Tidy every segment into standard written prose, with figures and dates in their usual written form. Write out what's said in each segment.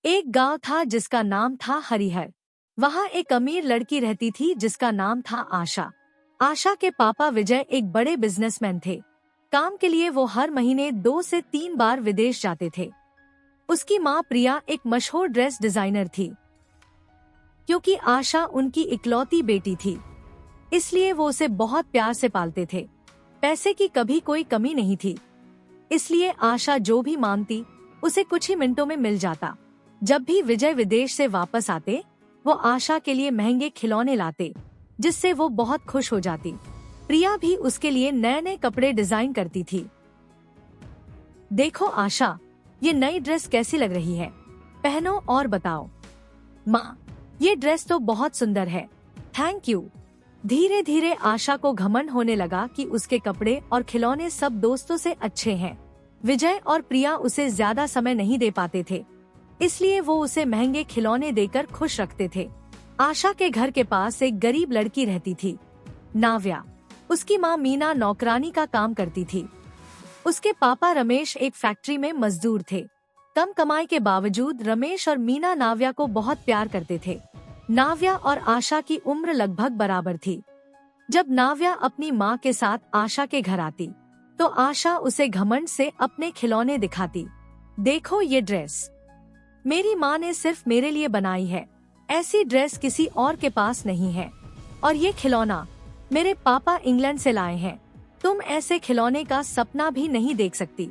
एक गांव था जिसका नाम था हरिहर। वहाँ एक अमीर लड़की रहती थी जिसका नाम था आशा। आशा के पापा विजय एक बड़े बिजनेसमैन थे। काम के लिए वो हर महीने 2 से 3 बार विदेश जाते थे। उसकी माँ प्रिया एक मशहूर ड्रेस डिजाइनर थी। क्योंकि आशा उनकी इकलौती बेटी थी, इसलिए वो उसे बहुत प्यार से पालते थे। पैसे की कभी कोई कमी नहीं थी, इसलिए आशा जो भी मांगती उसे कुछ ही मिनटों में मिल जाता। जब भी विजय विदेश से वापस आते, वो आशा के लिए महंगे खिलौने लाते, जिससे वो बहुत खुश हो जाती। प्रिया भी उसके लिए नए नए कपड़े डिजाइन करती थी। देखो आशा, ये नई ड्रेस कैसी लग रही है? पहनो और बताओ। माँ, ये ड्रेस तो बहुत सुंदर है, थैंक यू। धीरे धीरे आशा को घमंड होने लगा कि उसके कपड़े और खिलौने सब दोस्तों से अच्छे हैं। विजय और प्रिया उसे ज्यादा समय नहीं दे पाते थे, इसलिए वो उसे महंगे खिलौने देकर खुश रखते थे। आशा के घर के पास एक गरीब लड़की रहती थी, नाव्या। उसकी माँ मीना नौकरानी का काम करती थी। उसके पापा रमेश एक फैक्ट्री में मजदूर थे। कम कमाई के बावजूद रमेश और मीना नाव्या को बहुत प्यार करते थे। नाव्या और आशा की उम्र लगभग बराबर थी। जब नाव्या अपनी माँ के साथ आशा के घर आती, तो आशा उसे घमंड से अपने खिलौने दिखाती। देखो ये ड्रेस मेरी माँ ने सिर्फ मेरे लिए बनाई है, ऐसी ड्रेस किसी और के पास नहीं है। और ये खिलौना मेरे पापा इंग्लैंड से लाए हैं, तुम ऐसे खिलौने का सपना भी नहीं देख सकती।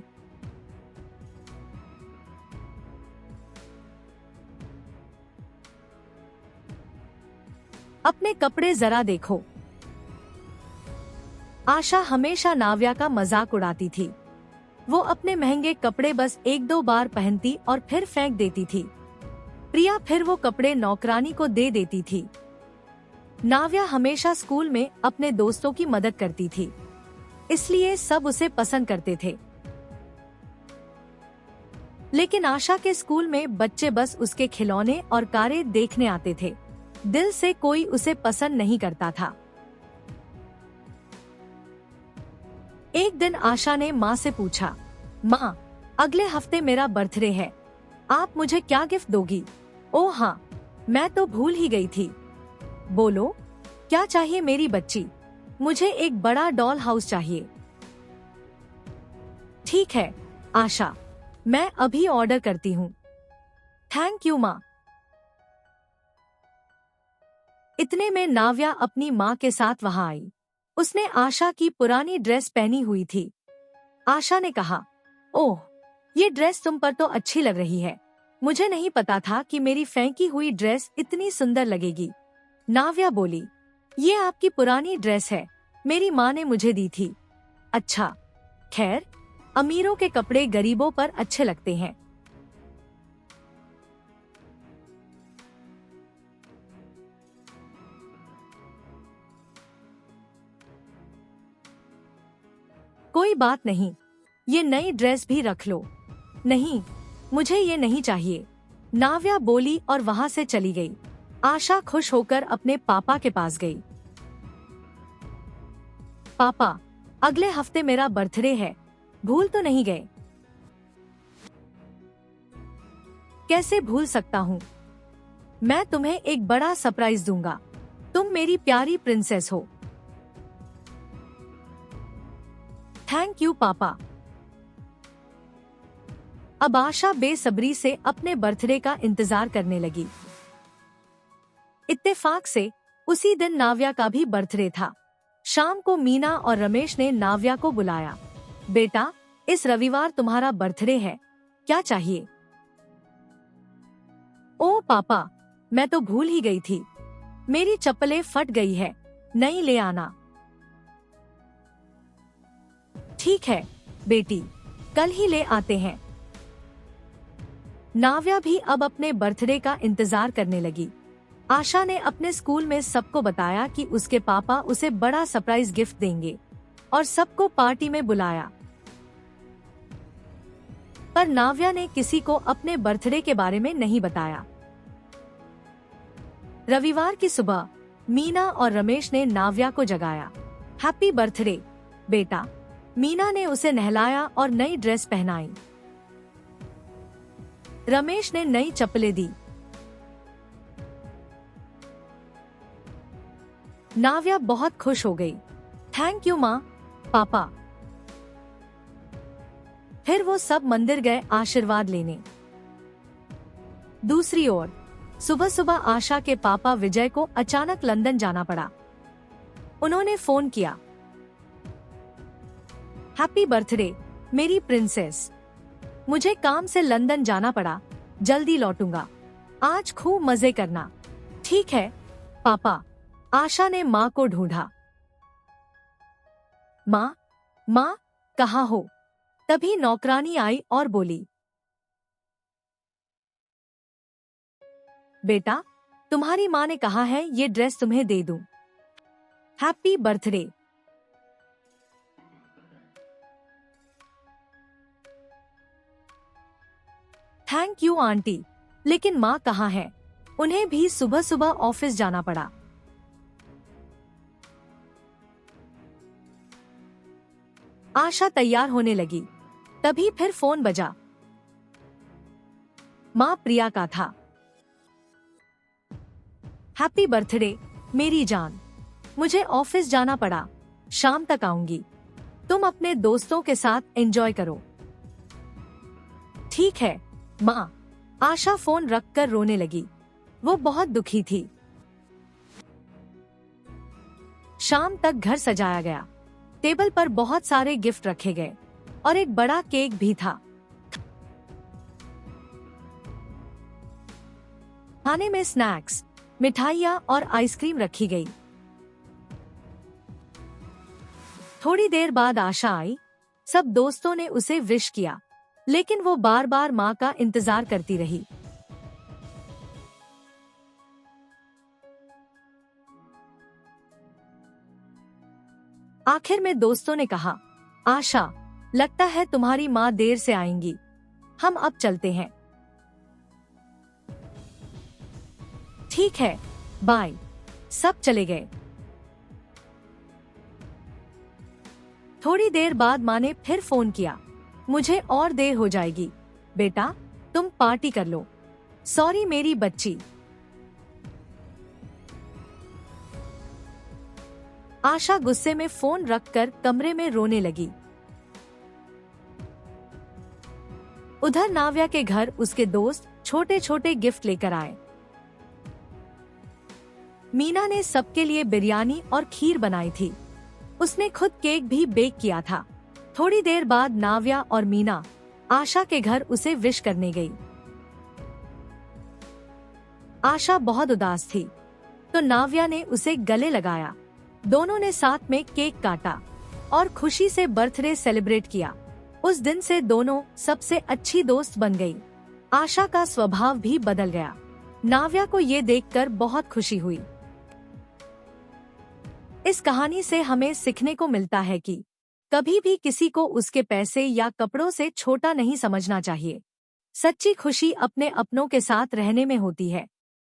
अपने कपड़े जरा देखो। आशा हमेशा नाव्या का मजाक उड़ाती थी। वो अपने महंगे कपड़े बस 1-2 बार पहनती और फिर फेंक देती थी। प्रिया फिर वो कपड़े नौकरानी को दे देती थी। नाव्या हमेशा स्कूल में अपने दोस्तों की मदद करती थी, इसलिए सब उसे पसंद करते थे। लेकिन आशा के स्कूल में बच्चे बस उसके खिलौने और कारें देखने आते थे, दिल से कोई उसे पसंद नहीं करता था। एक दिन आशा ने माँ से पूछा, माँ, अगले हफ्ते मेरा बर्थडे है, आप मुझे क्या गिफ्ट दोगी? ओह हाँ, मैं तो भूल ही गई थी। बोलो, क्या चाहिए मेरी बच्ची? मुझे एक बड़ा डॉल हाउस चाहिए। ठीक है आशा, मैं अभी ऑर्डर करती हूँ। थैंक यू माँ। इतने में नाव्या अपनी माँ के साथ वहाँ आई। उसने आशा की पुरानी ड्रेस पहनी हुई थी। आशा ने कहा, ओह, ये ड्रेस तुम पर तो अच्छी लग रही है। मुझे नहीं पता था कि मेरी फेंकी हुई ड्रेस इतनी सुंदर लगेगी। नाव्या बोली, ये आपकी पुरानी ड्रेस है, मेरी माँ ने मुझे दी थी। अच्छा, खैर, अमीरों के कपड़े गरीबों पर अच्छे लगते हैं। कोई बात नहीं, ये नई ड्रेस भी रख लो। नहीं, मुझे ये नहीं चाहिए, नाव्या बोली और वहाँ से चली गई। आशा खुश होकर अपने पापा के पास गई। पापा, अगले हफ्ते मेरा बर्थडे है, भूल तो नहीं गए? कैसे भूल सकता हूँ, मैं तुम्हें एक बड़ा सरप्राइज दूंगा, तुम मेरी प्यारी प्रिंसेस हो। थैंक यू पापा। अब आशा बेसब्री से अपने बर्थडे का इंतजार करने लगी। इत्तेफाक से उसी दिन नाव्या का भी बर्थडे था। शाम को मीना और रमेश ने नाव्या को बुलाया। बेटा, इस रविवार तुम्हारा बर्थडे है, क्या चाहिए? ओ पापा, मैं तो भूल ही गई थी, मेरी चप्पलें फट गई है, नई ले आना। ठीक है बेटी, कल ही ले आते हैं। नाव्या भी अब अपने बर्थडे का इंतजार करने लगी। आशा ने अपने स्कूल में सबको बताया कि उसके पापा उसे बड़ा सरप्राइज गिफ्ट देंगे और सबको पार्टी में बुलाया। पर नाव्या ने किसी को अपने बर्थडे के बारे में नहीं बताया। रविवार की सुबह मीना और रमेश ने नाव्या को जगाया। हैप्पी बर्थडे बेटा। मीना ने उसे नहलाया और नई ड्रेस पहनाई। रमेश ने नई चप्पलें दी। नाव्या बहुत खुश हो गई। थैंक यू माँ, पापा। फिर वो सब मंदिर गए आशीर्वाद लेने। दूसरी ओर सुबह सुबह आशा के पापा विजय को अचानक लंदन जाना पड़ा। उन्होंने फोन किया। हैप्पी बर्थडे मेरी प्रिंसेस, मुझे काम से लंदन जाना पड़ा, जल्दी लौटूंगा, आज खूब मजे करना। ठीक है पापा। आशा ने माँ को ढूंढा। माँ, माँ कहाँ हो? तभी नौकरानी आई और बोली, बेटा तुम्हारी माँ ने कहा है ये ड्रेस तुम्हें दे दूं। Happy birthday. Thank you aunty, लेकिन माँ कहाँ है? उन्हें भी सुबह सुबह ऑफिस जाना पड़ा। आशा तैयार होने लगी, तभी फिर फोन बजा। माँ प्रिया का था। हैप्पी बर्थडे मेरी जान, मुझे ऑफिस जाना पड़ा, शाम तक आऊंगी, तुम अपने दोस्तों के साथ एंजॉय करो। ठीक है माँ। आशा फोन रखकर रोने लगी। वो बहुत दुखी थी। शाम तक घर सजाया गया। टेबल पर बहुत सारे गिफ्ट रखे गए और एक बड़ा केक भी था। खाने में स्नैक्स, मिठाइयाँ और आइसक्रीम रखी गई। थोड़ी देर बाद आशा आई। सब दोस्तों ने उसे विश किया, लेकिन वो बार बार माँ का इंतजार करती रही। आखिर में दोस्तों ने कहा, आशा लगता है तुम्हारी माँ देर से आएंगी, हम अब चलते हैं। ठीक है बाय। सब चले गए। थोड़ी देर बाद माँ ने फिर फोन किया, मुझे और देर हो जाएगी, बेटा तुम पार्टी कर लो। सॉरी मेरी बच्ची। आशा गुस्से में फोन रखकर कमरे में रोने लगी। उधर नाव्या के घर उसके दोस्त छोटे छोटे गिफ्ट लेकर आए। मीना ने सबके लिए बिरयानी और खीर बनाई थी। उसने खुद केक भी बेक किया था। थोड़ी देर बाद नाव्या और मीना आशा के घर उसे विश करने गई। आशा बहुत उदास थी, तो नाव्या ने उसे गले लगाया। दोनों ने साथ में केक काटा और खुशी से बर्थडे सेलिब्रेट किया। उस दिन से दोनों सबसे अच्छी दोस्त बन गई। आशा का स्वभाव भी बदल गया। नाव्या को ये देखकर बहुत खुशी हुई। इस कहानी से हमें सीखने को मिलता है कि कभी भी किसी को उसके पैसे या कपड़ों से छोटा नहीं समझना चाहिए। सच्ची खुशी अपने अपनों के साथ रहने में होती है।